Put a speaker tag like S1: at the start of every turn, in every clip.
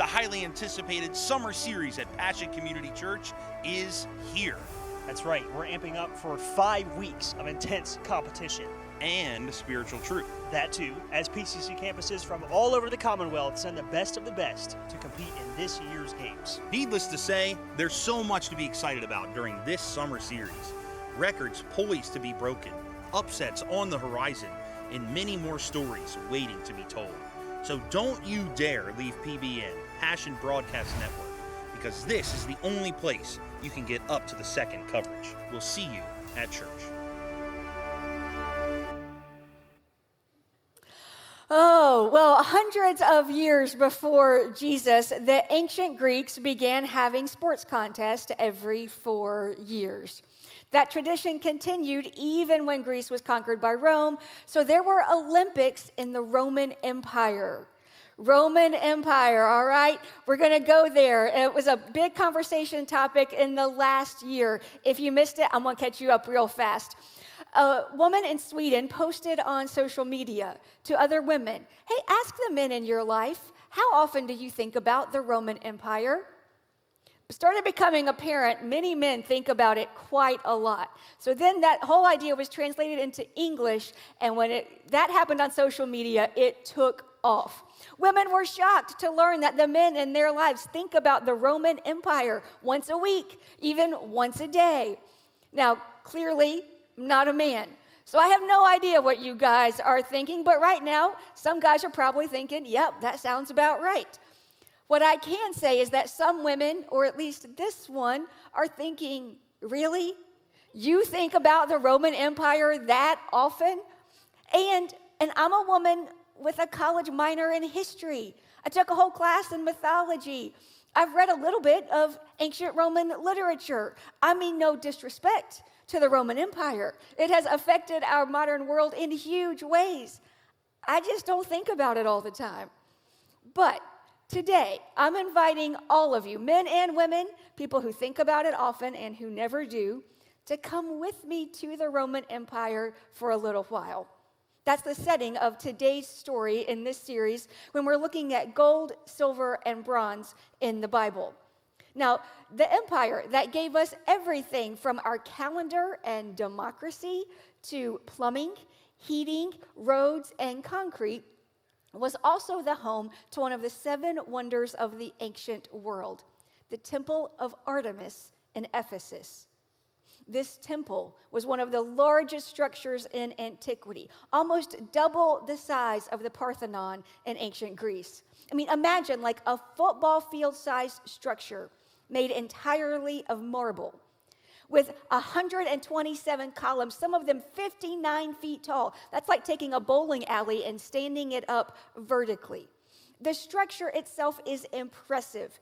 S1: highly anticipated summer series at Passion Community Church is here.
S2: That's right, we're amping up for 5 weeks of intense competition.
S1: And spiritual truth.
S2: That too, as PCC campuses from all over the Commonwealth send the best of the best to compete in this year's games.
S1: Needless to say, there's so much to be excited about during this summer series. Records poised to be broken, upsets on the horizon, and many more stories waiting to be told. So don't you dare leave PBN, Passion Broadcast Network, because this is the only place you can get up to the second coverage. We'll see you at church.
S3: Oh, well, hundreds of years before Jesus, the ancient Greeks began having sports contests every 4 years. That tradition continued even when Greece was conquered by Rome, so there were Olympics in the Roman Empire. Roman Empire, all right? We're going to go there. It was a big conversation topic in the last year. If you missed it, I'm going to catch you up real fast. A woman in Sweden posted on social media to other women, hey, ask the men in your life, how often do you think about the Roman Empire? It started becoming apparent, many men think about it quite a lot. So then that whole idea was translated into English, and when that happened on social media, it took off. Women were shocked to learn that the men in their lives think about the Roman Empire once a week, even once a day. Now, clearly, not a man. So I have no idea what you guys are thinking, but right now, some guys are probably thinking, yep, that sounds about right. What I can say is that some women, or at least this one, are thinking, really? You think about the Roman Empire that often? And I'm a woman with a college minor in history. I took a whole class in mythology. I've read a little bit of ancient Roman literature. I mean, no disrespect to the Roman Empire. It has affected our modern world in huge ways. I just don't think about it all the time. But today, I'm inviting all of you, men and women, people who think about it often and who never do, to come with me to the Roman Empire for a little while. That's the setting of today's story in this series when we're looking at gold, silver, and bronze in the Bible. Now, the empire that gave us everything from our calendar and democracy to plumbing, heating, roads, and concrete was also the home to one of the 7 wonders of the ancient world, the Temple of Artemis in Ephesus. This temple was one of the largest structures in antiquity, almost double the size of the Parthenon in ancient Greece. I mean, imagine like a football field-sized structure made entirely of marble, with 127 columns, some of them 59 feet tall. That's like taking a bowling alley and standing it up vertically. The structure itself is impressive,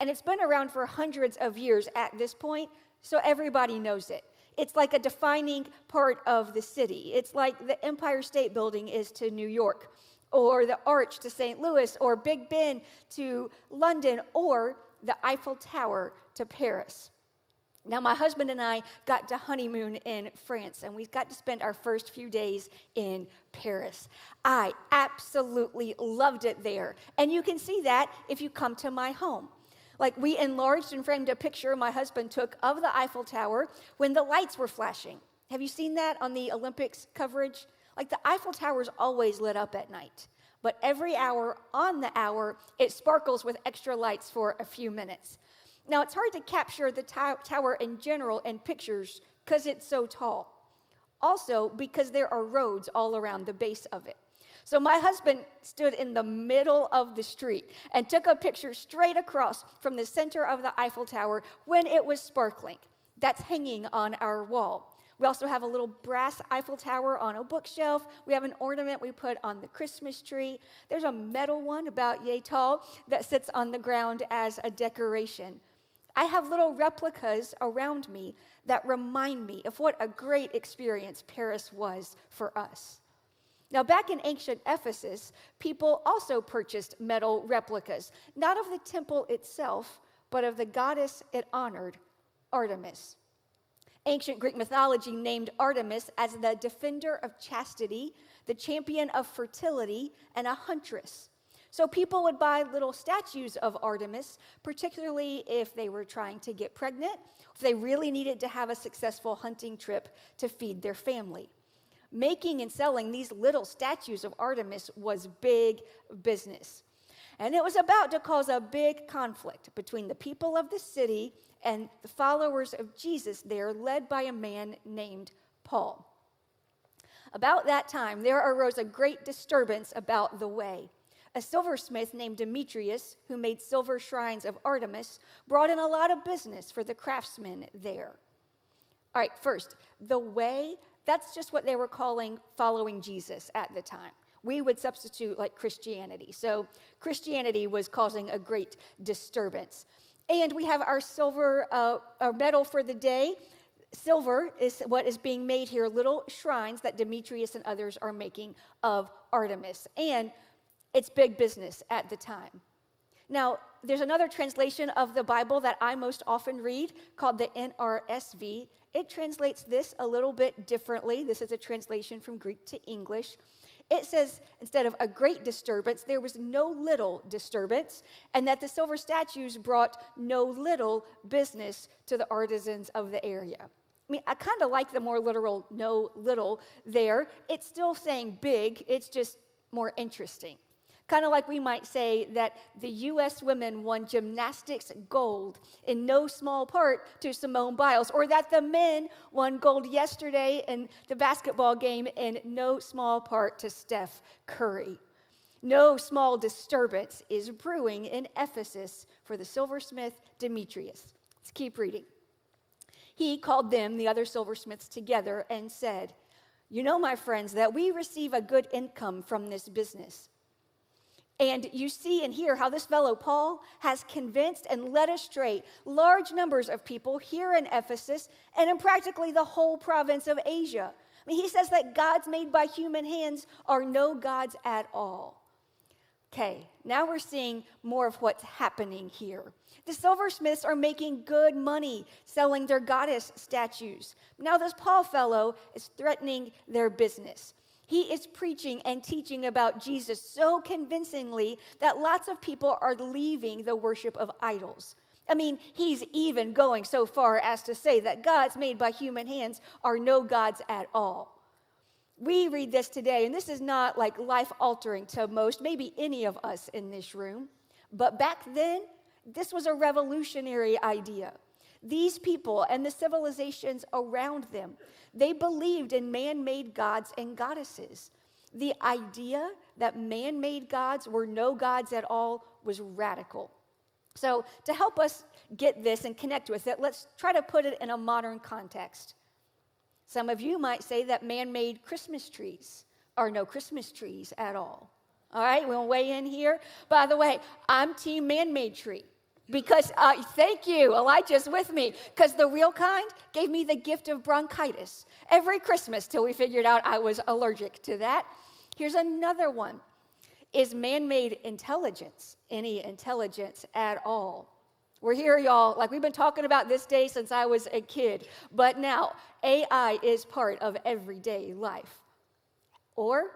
S3: and it's been around for hundreds of years at this point, so everybody knows it. It's like a defining part of the city. It's like the Empire State Building is to New York, or the Arch to St. Louis, or Big Ben to London, or the Eiffel Tower to Paris. Now, my husband and I got to honeymoon in France, and we got to spend our first few days in Paris. I absolutely loved it there, and you can see that if you come to my home. Like, we enlarged and framed a picture my husband took of the Eiffel Tower when the lights were flashing. Have you seen that on the Olympics coverage? Like, the Eiffel Tower's always lit up at night, but every hour on the hour, it sparkles with extra lights for a few minutes. Now, it's hard to capture the tower in general in pictures because it's so tall. Also, because there are roads all around the base of it. So my husband stood in the middle of the street and took a picture straight across from the center of the Eiffel Tower when it was sparkling. That's hanging on our wall. We also have a little brass Eiffel Tower on a bookshelf. We have an ornament we put on the Christmas tree. There's a metal one about yay tall that sits on the ground as a decoration. I have little replicas around me that remind me of what a great experience Paris was for us. Now, back in ancient Ephesus, people also purchased metal replicas, not of the temple itself, but of the goddess it honored, Artemis. Ancient Greek mythology named Artemis as the defender of chastity, the champion of fertility, and a huntress. So people would buy little statues of Artemis, particularly if they were trying to get pregnant, if they really needed to have a successful hunting trip to feed their family. Making and selling these little statues of Artemis was big business. And it was about to cause a big conflict between the people of the city and the followers of Jesus there, led by a man named Paul. About that time, there arose a great disturbance about the way. A silversmith named Demetrius, who made silver shrines of Artemis, brought in a lot of business for the craftsmen there. All right, first, the way, that's just what they were calling following Jesus at the time. We would substitute like Christianity. So Christianity was causing a great disturbance. And we have our silver our medal for the day. Silver is what is being made here, little shrines that Demetrius and others are making of Artemis. And it's big business at the time. Now, there's another translation of the Bible that I most often read called the NRSV. It translates this a little bit differently. This is a translation from Greek to English. It says, instead of a great disturbance, there was no little disturbance, and that the silver statues brought no little business to the artisans of the area. I mean, I kind of like the more literal no little there. It's still saying big, it's just more interesting. Kind of like we might say that the U.S. women won gymnastics gold in no small part to Simone Biles, or that the men won gold yesterday in the basketball game in no small part to Steph Curry. No small disturbance is brewing in Ephesus for the silversmith Demetrius. Let's keep reading. He called them, the other silversmiths, together and said, "You know, my friends, that we receive a good income from this business. And you see and hear how this fellow Paul has convinced and led astray large numbers of people here in Ephesus and in practically the whole province of Asia. I mean, he says that gods made by human hands are no gods at all." Okay, now we're seeing more of what's happening here. The silversmiths are making good money selling their goddess statues. Now this Paul fellow is threatening their business. He is preaching and teaching about Jesus so convincingly that lots of people are leaving the worship of idols. I mean, he's even going so far as to say that gods made by human hands are no gods at all. We read this today, and this is not like life-altering to most, maybe any of us in this room. But back then, this was a revolutionary idea. These people and the civilizations around them, they believed in man-made gods and goddesses. The idea that man-made gods were no gods at all was radical. So to help us get this and connect with it, let's try to put it in a modern context. Some of you might say that man-made Christmas trees are no Christmas trees at all. All right, we'll weigh in here. By the way, I'm team man-made tree. Because, thank you, Elijah's with me, because the real kind gave me the gift of bronchitis every Christmas till we figured out I was allergic to that. Here's another one. Is man-made intelligence any intelligence at all? We're here, y'all, like we've been talking about this day since I was a kid, but now AI is part of everyday life. Or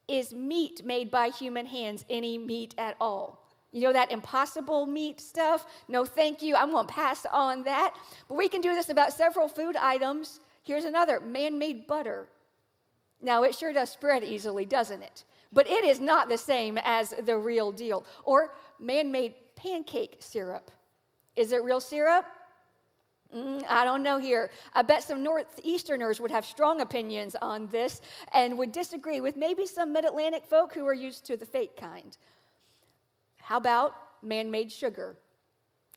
S3: is meat made by human hands any meat at all? You know that impossible meat stuff? No, thank you. I'm going to pass on that. But we can do this about several food items. Here's another, man-made butter. Now, it sure does spread easily, doesn't it? But it is not the same as the real deal. Or man-made pancake syrup. Is it real syrup? I don't know here. I bet some Northeasterners would have strong opinions on this and would disagree with maybe some Mid-Atlantic folk who are used to the fake kind. How about man-made sugar?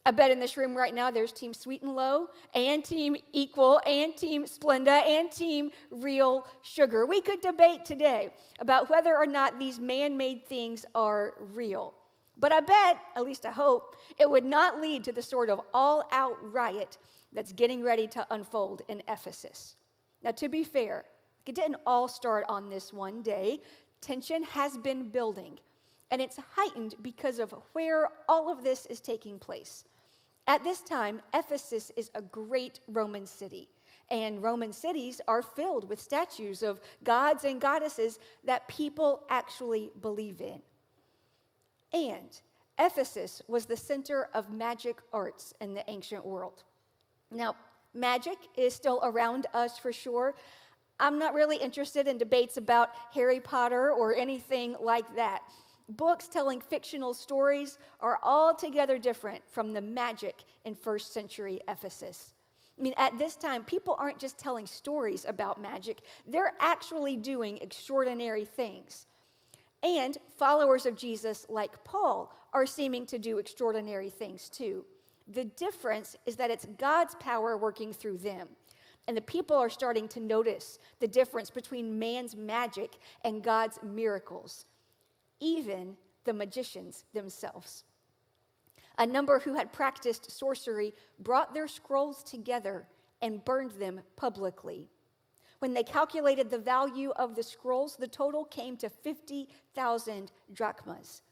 S3: I bet in this room right now there's Team Sweet and Low and Team Equal and Team Splenda and Team Real Sugar. We could debate today about whether or not these man-made things are real. But I bet, at least I hope, it would not lead to the sort of all-out riot that's getting ready to unfold in Ephesus. Now, to be fair, it didn't all start on this one day. Tension has been building. And it's heightened because of where all of this is taking place. At this time, Ephesus is a great Roman city, and Roman cities are filled with statues of gods and goddesses that people actually believe in. And Ephesus was the center of magic arts in the ancient world. Now, magic is still around us for sure. I'm not really interested in debates about Harry Potter or anything like that. Books telling fictional stories are altogether different from the magic in first century Ephesus. I mean, at this time, people aren't just telling stories about magic, they're actually doing extraordinary things. And followers of Jesus, like Paul, are seeming to do extraordinary things too. The difference is that it's God's power working through them. And the people are starting to notice the difference between man's magic and God's miracles, even the magicians themselves. A number who had practiced sorcery brought their scrolls together and burned them publicly. When they calculated the value of the scrolls, the total came to 50,000 drachmas.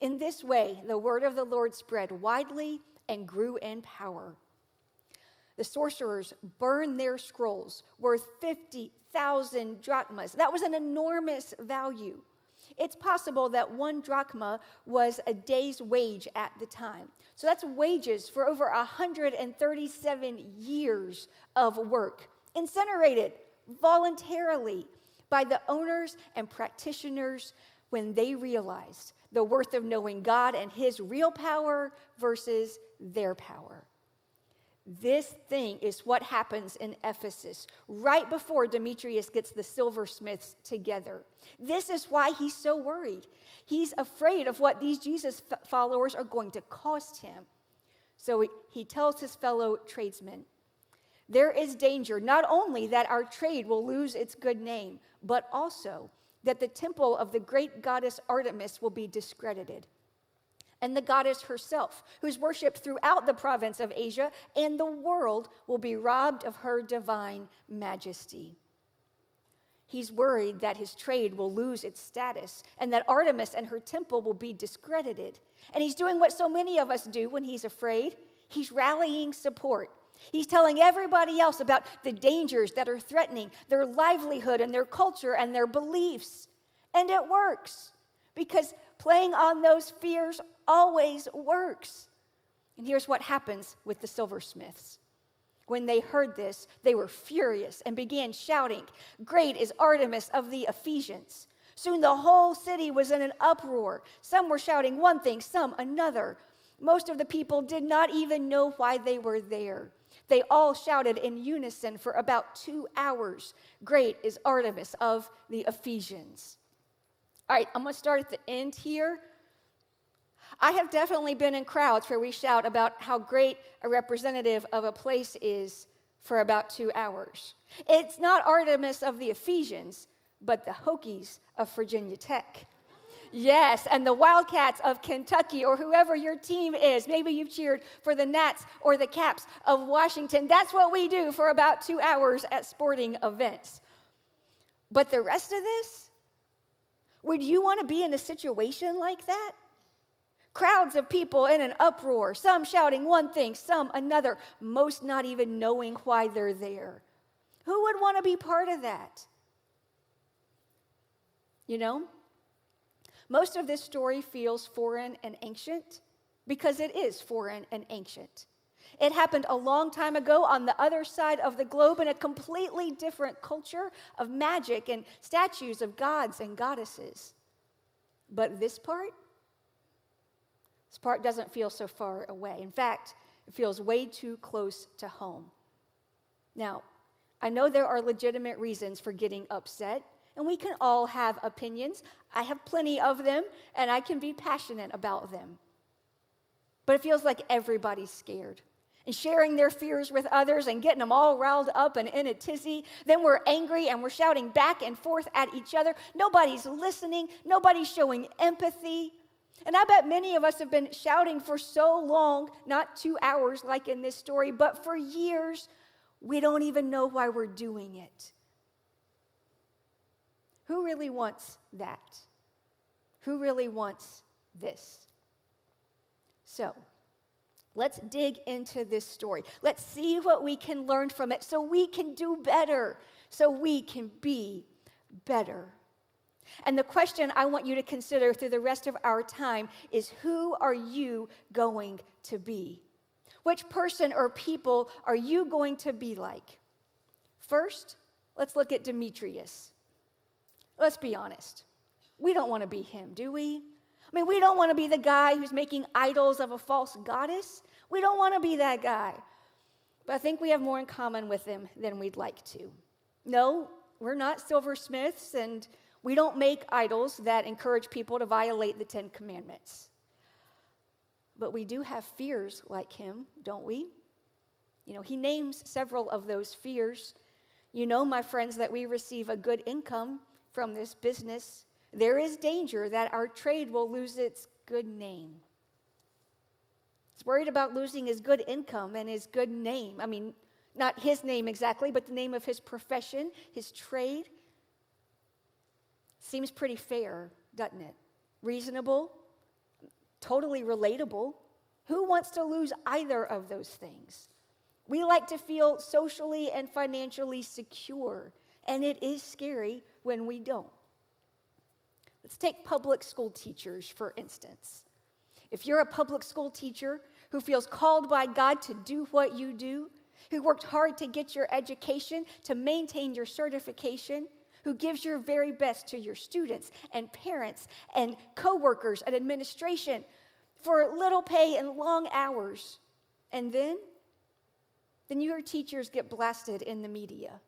S3: In this way, the word of the Lord spread widely and grew in power. The sorcerers burned their scrolls worth 50,000 drachmas. That was an enormous value. It's possible that 1 drachma was a day's wage at the time. So that's wages for over 137 years of work, incinerated voluntarily by the owners and practitioners when they realized the worth of knowing God and his real power versus their power. This thing is what happens in Ephesus right before Demetrius gets the silversmiths together. This is why he's so worried. He's afraid of what these Jesus followers are going to cost him. So he tells his fellow tradesmen, there is danger not only that our trade will lose its good name, but also that the temple of the great goddess Artemis will be discredited. And the goddess herself, who's worshipped throughout the province of Asia and the world, will be robbed of her divine majesty. He's worried that his trade will lose its status and that Artemis and her temple will be discredited. And he's doing what so many of us do when he's afraid. He's rallying support. He's telling everybody else about the dangers that are threatening their livelihood and their culture and their beliefs. And it works, because playing on those fears always works. And here's what happens with the silversmiths. When they heard this, they were furious and began shouting, "Great is Artemis of the Ephesians." Soon the whole city was in an uproar. Some were shouting one thing, some another. Most of the people did not even know why they were there. They all shouted in unison for about 2 hours, "Great is Artemis of the Ephesians." All right, I'm going to start at the end here. I have definitely been in crowds where we shout about how great a representative of a place is for about 2 hours. It's not Artemis of the Ephesians, but the Hokies of Virginia Tech. Yes, and the Wildcats of Kentucky, or whoever your team is. Maybe you've cheered for the Nats or the Caps of Washington. That's what we do for about 2 hours at sporting events. But the rest of this, would you want to be in a situation like that? Crowds of people in an uproar, some shouting one thing, some another, most not even knowing why they're there. Who would want to be part of that? You know, most of this story feels foreign and ancient because it is foreign and ancient. It happened a long time ago on the other side of the globe in a completely different culture of magic and statues of gods and goddesses. But this part doesn't feel so far away. In fact, it feels way too close to home. Now, I know there are legitimate reasons for getting upset, and we can all have opinions. I have plenty of them, and I can be passionate about them. But it feels like everybody's scared and sharing their fears with others and getting them all riled up and in a tizzy. Then we're angry and we're shouting back and forth at each other. Nobody's listening. Nobody's showing empathy. And I bet many of us have been shouting for so long, not 2 hours like in this story, but for years, we don't even know why we're doing it. Who really wants that? Who really wants this? So, let's dig into this story. Let's see what we can learn from it so we can do better, so we can be better. And the question I want you to consider through the rest of our time is, who are you going to be? Which person or people are you going to be like? First, let's look at Demetrius. Let's be honest. We don't want to be him, do we? I mean, we don't want to be the guy who's making idols of a false goddess. We don't want to be that guy. But I think we have more in common with him than we'd like to. No, we're not silversmiths, and we don't make idols that encourage people to violate the 10 Commandments. But we do have fears like him, don't we? You know, he names several of those fears. You know, my friends, that we receive a good income from this business. There is danger that our trade will lose its good name. He's worried about losing his good income and his good name. I mean, not his name exactly, but the name of his profession, his trade. Seems pretty fair, doesn't it? Reasonable, totally relatable. Who wants to lose either of those things? We like to feel socially and financially secure, and it is scary when we don't. Let's take public school teachers, for instance. If you're a public school teacher who feels called by God to do what you do, who worked hard to get your education, to maintain your certification, who gives your very best to your students and parents and coworkers and administration for little pay and long hours, and then your teachers get blasted in the media,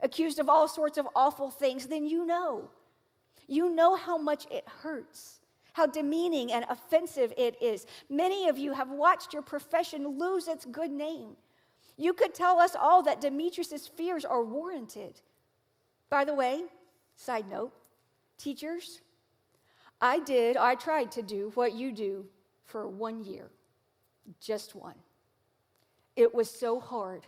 S3: accused of all sorts of awful things, then you know how much it hurts, how demeaning and offensive it is. Many of you have watched your profession lose its good name. You could tell us all that Demetrius' fears are warranted. By the way, side note, teachers, I tried to do what you do for 1 year, just one. It was so hard.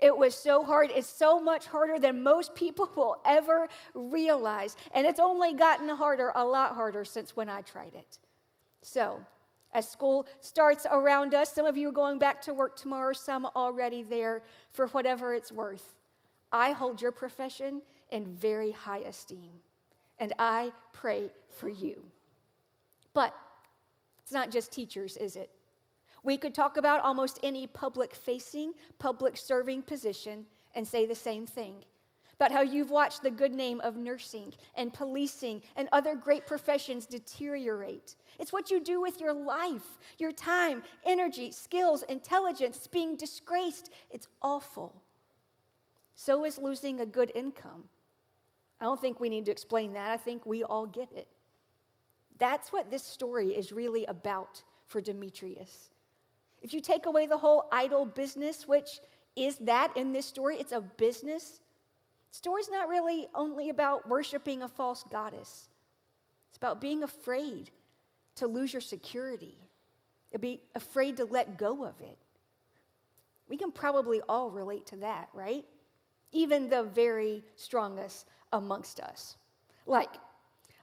S3: It was so hard. It's so much harder than most people will ever realize. And it's only gotten harder, a lot harder, since when I tried it. So, as school starts around us, some of you are going back to work tomorrow, some already there, for whatever it's worth. I hold your profession in very high esteem, and I pray for you. But it's not just teachers, is it? We could talk about almost any public-facing, public-serving position and say the same thing about how you've watched the good name of nursing and policing and other great professions deteriorate. It's what you do with your life, your time, energy, skills, intelligence. It's being disgraced. It's awful. So is losing a good income. I don't think we need to explain that. I think we all get it. That's what this story is really about for Demetrius. If you take away the whole idol business, which is that in this story, it's a business. The story's not really only about worshiping a false goddess. It's about being afraid to lose your security, to be afraid to let go of it. We can probably all relate to that, right? Even the very strongest amongst us. Like,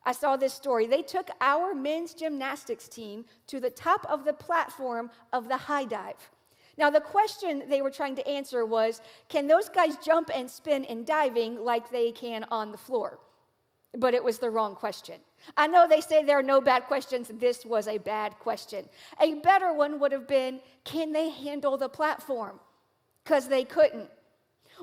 S3: I saw this story. They took our men's gymnastics team to the top of the platform of the high dive. Now, the question they were trying to answer was, can those guys jump and spin in diving like they can on the floor? But it was the wrong question. I know they say there are no bad questions. This was a bad question. A better one would have been, can they handle the platform? Because they couldn't.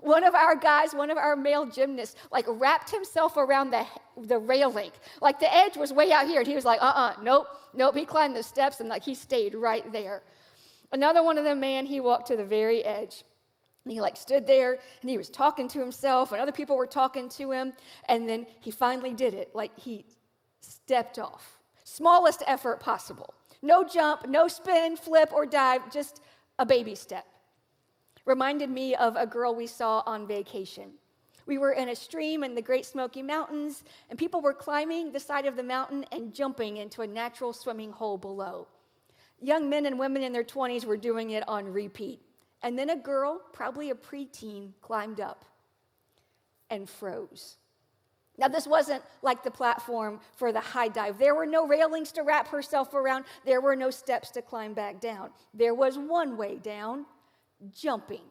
S3: One of our guys, one of our male gymnasts, wrapped himself around the railing. Like the edge was way out here, and he was like, nope. He climbed the steps, and he stayed right there. Another one of them, man, he walked to the very edge. And he stood there, and he was talking to himself, and other people were talking to him, and then he finally did it. He stepped off. Smallest effort possible. No jump, no spin, flip, or dive, just a baby step. Reminded me of a girl we saw on vacation. We were in a stream in the Great Smoky Mountains, and people were climbing the side of the mountain and jumping into a natural swimming hole below. Young men and women in their 20s were doing it on repeat. And then a girl, probably a preteen, climbed up and froze. Now, this wasn't like the platform for the high dive. There were no railings to wrap herself around. There were no steps to climb back down. There was one way down. Jumping.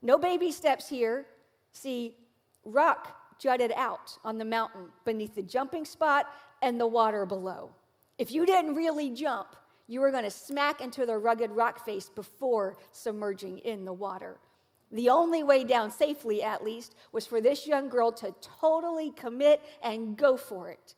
S3: No baby steps here. See, rock jutted out on the mountain beneath the jumping spot and the water below. If you didn't really jump, you were going to smack into the rugged rock face before submerging in the water. The only way down safely, at least, was for this young girl to totally commit and go for it.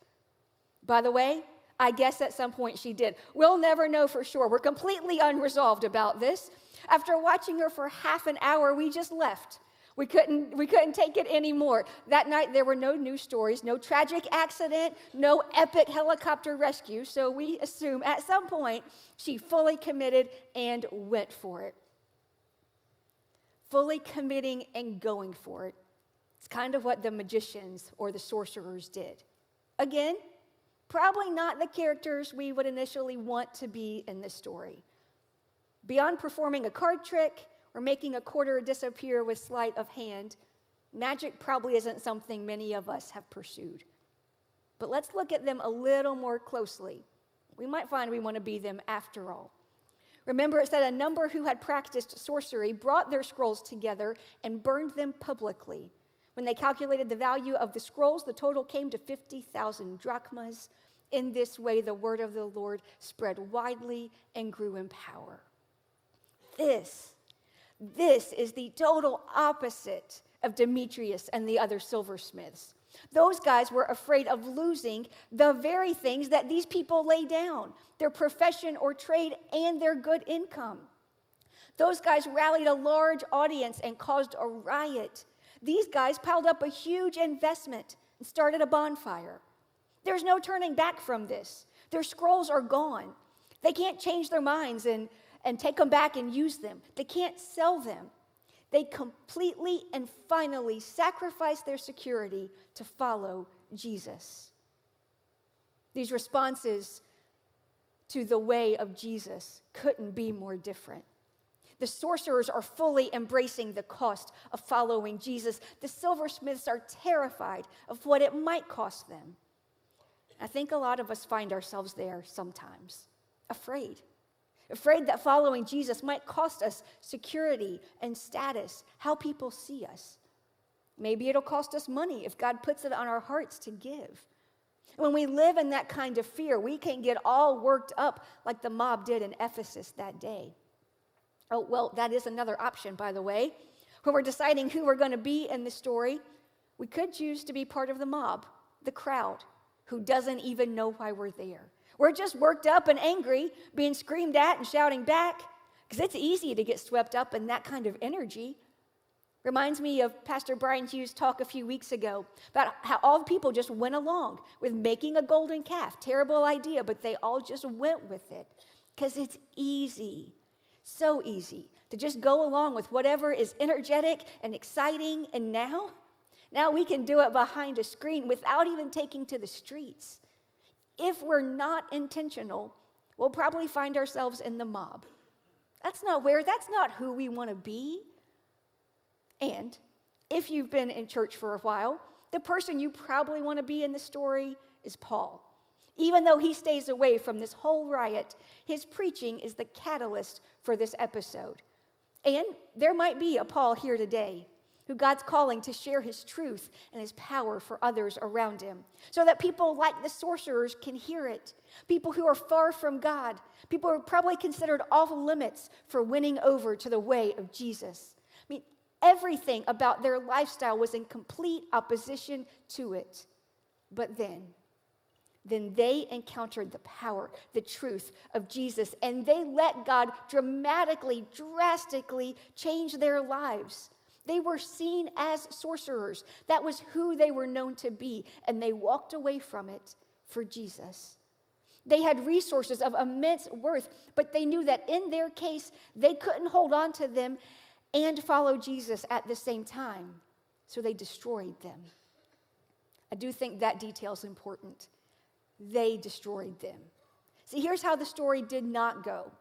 S3: By the way, I guess at some point she did. We'll never know for sure. We're completely unresolved about this. After watching her for half an hour, we just left. We couldn't take it anymore. That night, there were no news stories, no tragic accident, no epic helicopter rescue, so we assume at some point she fully committed and went for it. Fully committing and going for it. It's kind of what the magicians or the sorcerers did. Again, probably not the characters we would initially want to be in this story. Beyond performing a card trick or making a quarter disappear with sleight of hand, magic probably isn't something many of us have pursued. But let's look at them a little more closely. We might find we want to be them after all. Remember, it said a number who had practiced sorcery brought their scrolls together and burned them publicly. When they calculated the value of the scrolls, the total came to 50,000 drachmas. In this way, the word of the Lord spread widely and grew in power. This is the total opposite of Demetrius and the other silversmiths. Those guys were afraid of losing the very things that these people lay down, their profession or trade and their good income. Those guys rallied a large audience and caused a riot. These guys piled up a huge investment and started a bonfire. There's no turning back from this. Their scrolls are gone. They can't change their minds and take them back and use them. They can't sell them. They completely and finally sacrificed their security to follow Jesus. These responses to the way of Jesus couldn't be more different. The sorcerers are fully embracing the cost of following Jesus. The silversmiths are terrified of what it might cost them. I think a lot of us find ourselves there sometimes, afraid that following Jesus might cost us security and status, how people see us. Maybe it'll cost us money if God puts it on our hearts to give. When we live in that kind of fear, we can get all worked up like the mob did in Ephesus that day. Oh, well, that is another option, by the way. When we're deciding who we're going to be in the story, we could choose to be part of the mob, the crowd, who doesn't even know why we're there. We're just worked up and angry, being screamed at and shouting back, because it's easy to get swept up in that kind of energy. Reminds me of Pastor Brian Hughes' talk a few weeks ago about how all the people just went along with making a golden calf. Terrible idea, but they all just went with it because it's easy, so easy to just go along with whatever is energetic and exciting. And now we can do it behind a screen without even taking to the streets. If we're not intentional, we'll probably find ourselves in the mob. That's not who we want to be. And if you've been in church for a while, the person you probably want to be in the story is Paul. Even though he stays away from this whole riot, his preaching is the catalyst for this episode. And there might be a Paul here today who God's calling to share his truth and his power for others around him, so that people like the sorcerers can hear it. People who are far from God, people who are probably considered off limits for winning over to the way of Jesus. I mean, everything about their lifestyle was in complete opposition to it. But then they encountered the power, the truth of Jesus, and they let God drastically change their lives. They were seen as sorcerers. That was who they were known to be, and they walked away from it for Jesus. They had resources of immense worth, but they knew that in their case, they couldn't hold on to them and follow Jesus at the same time, so they destroyed them. I do think that detail is important. They destroyed them. See, here's how the story did not go.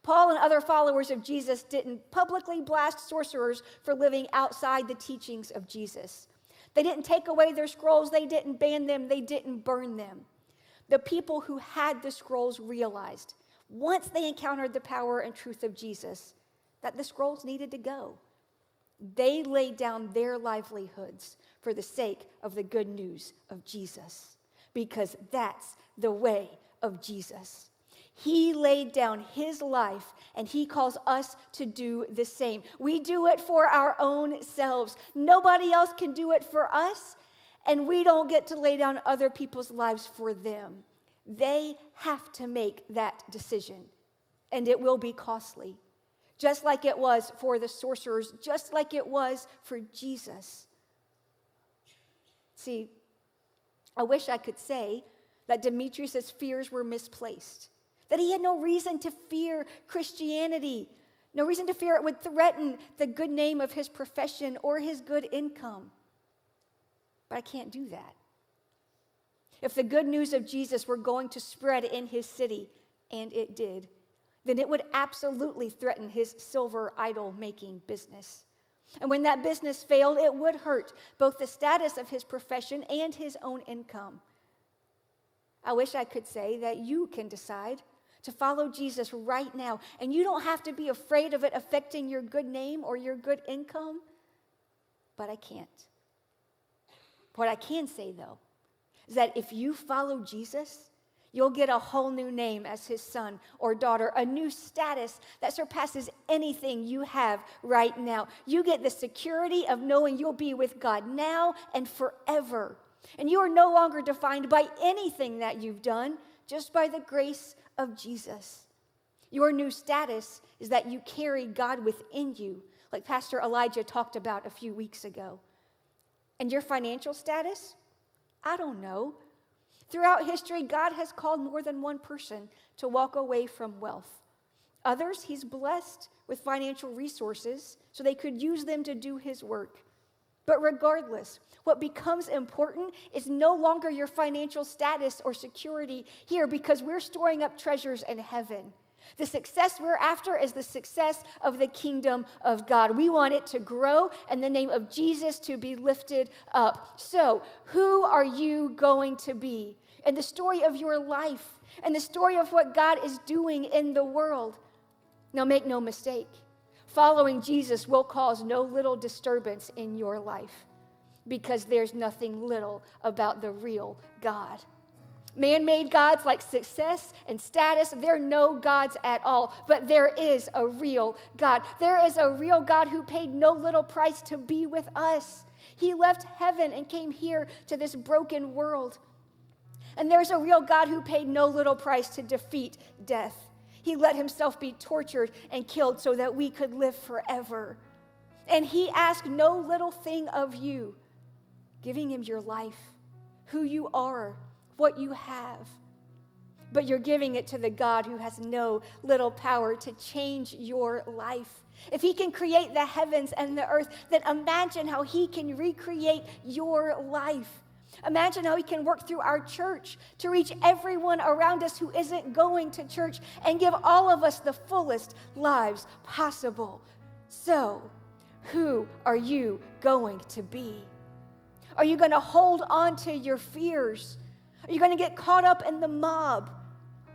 S3: Paul and other followers of Jesus didn't publicly blast sorcerers for living outside the teachings of Jesus. They didn't take away their scrolls. They didn't ban them. They didn't burn them. The people who had the scrolls realized, once they encountered the power and truth of Jesus, that the scrolls needed to go. They laid down their livelihoods for the sake of the good news of Jesus, because that's the way of Jesus. He laid down his life, and he calls us to do the same. We do it for our own selves. Nobody else can do it for us, and we don't get to lay down other people's lives for them. They have to make that decision, and it will be costly, just like it was for the sorcerers, just like it was for Jesus. See, I wish I could say that Demetrius' fears were misplaced, that he had no reason to fear Christianity, no reason to fear it would threaten the good name of his profession or his good income. But I can't do that. If the good news of Jesus were going to spread in his city, and it did, then it would absolutely threaten his silver idol making business. And when that business failed, it would hurt both the status of his profession and his own income. I wish I could say that you can decide to follow Jesus right now, and you don't have to be afraid of it affecting your good name or your good income, but I can't. What I can say, though, is that if you follow Jesus, you'll get a whole new name as his son or daughter, a new status that surpasses anything you have right now. You get the security of knowing you'll be with God now and forever. And you are no longer defined by anything that you've done, just by the grace of Jesus. Your new status is that you carry God within you, like Pastor Elijah talked about a few weeks ago. And your financial status? I don't know. Throughout history, God has called more than one person to walk away from wealth. Others, he's blessed with financial resources so they could use them to do his work. But regardless, what becomes important is no longer your financial status or security here, because we're storing up treasures in heaven. The success we're after is the success of the kingdom of God. We want it to grow and the name of Jesus to be lifted up. So, who are you going to be in the story of your life and the story of what God is doing in the world? Now, make no mistake. Following Jesus will cause no little disturbance in your life, because there's nothing little about the real God. Man-made gods like success and status, they're no gods at all, but there is a real God. There is a real God who paid no little price to be with us. He left heaven and came here to this broken world. And there's a real God who paid no little price to defeat death. He let himself be tortured and killed so that we could live forever. And he asked no little thing of you, giving him your life, who you are, what you have. But you're giving it to the God who has no little power to change your life. If he can create the heavens and the earth, then imagine how he can recreate your life. Imagine how he can work through our church to reach everyone around us who isn't going to church and give all of us the fullest lives possible. So, who are you going to be? Are you going to hold on to your fears? Are you going to get caught up in the mob?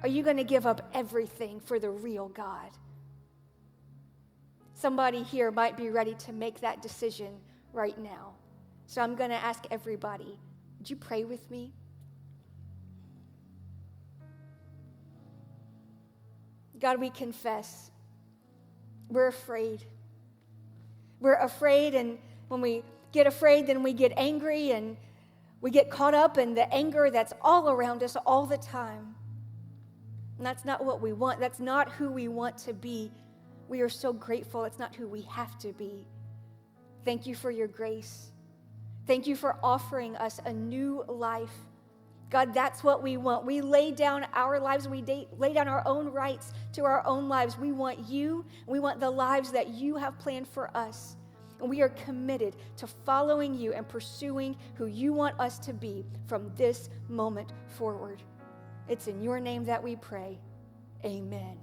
S3: Are you going to give up everything for the real God? Somebody here might be ready to make that decision right now. So I'm going to ask everybody, would you pray with me? God, we confess we're afraid. We're afraid, and when we get afraid, then we get angry, and we get caught up in the anger that's all around us all the time. And that's not what we want. That's not who we want to be. We are so grateful it's not who we have to be. Thank you for your grace. Thank you for offering us a new life. God, that's what we want. We lay down our lives. We lay down our own rights to our own lives. We want you. We want the lives that you have planned for us. And we are committed to following you and pursuing who you want us to be from this moment forward. It's in your name that we pray. Amen.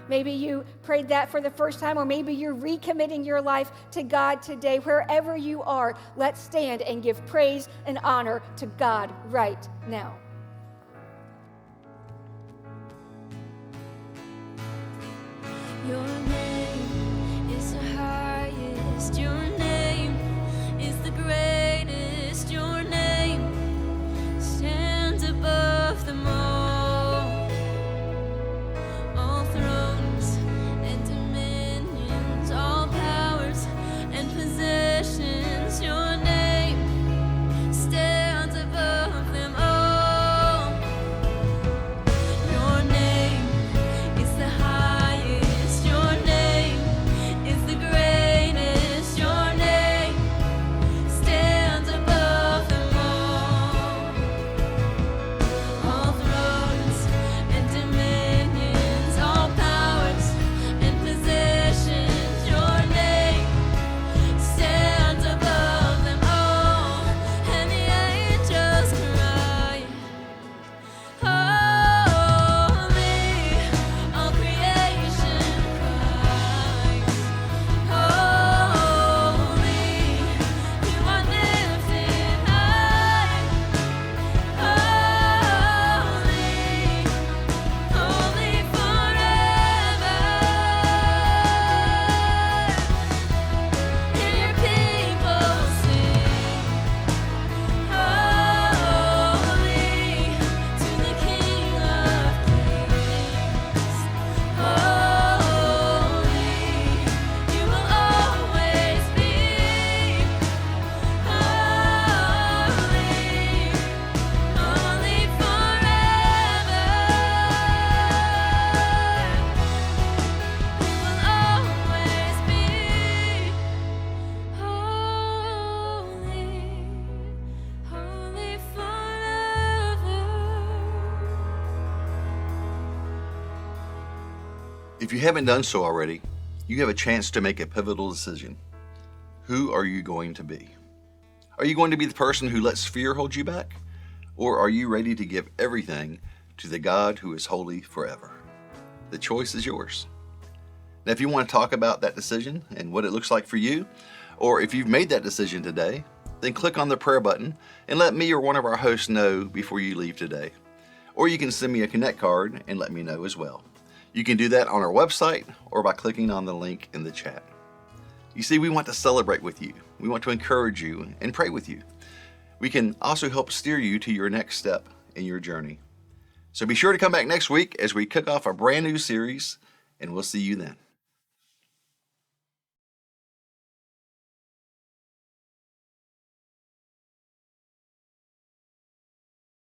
S3: Maybe you prayed that for the first time, or maybe you're recommitting your life to God today. Wherever you are, let's stand and give praise and honor to God right now.
S4: Your name is the highest. Your name is the greatest.
S5: If you haven't done so already, you have a chance to make a pivotal decision. Who are you going to be? Are you going to be the person who lets fear hold you back? Or are you ready to give everything to the God who is holy forever? The choice is yours. Now, if you want to talk about that decision and what it looks like for you, or if you've made that decision today, then click on the prayer button and let me or one of our hosts know before you leave today. Or you can send me a Connect card and let me know as well. You can do that on our website or by clicking on the link in the chat. You see, we want to celebrate with you. We want to encourage you and pray with you. We can also help steer you to your next step in your journey. So be sure to come back next week as we kick off a brand new series, and we'll see you then.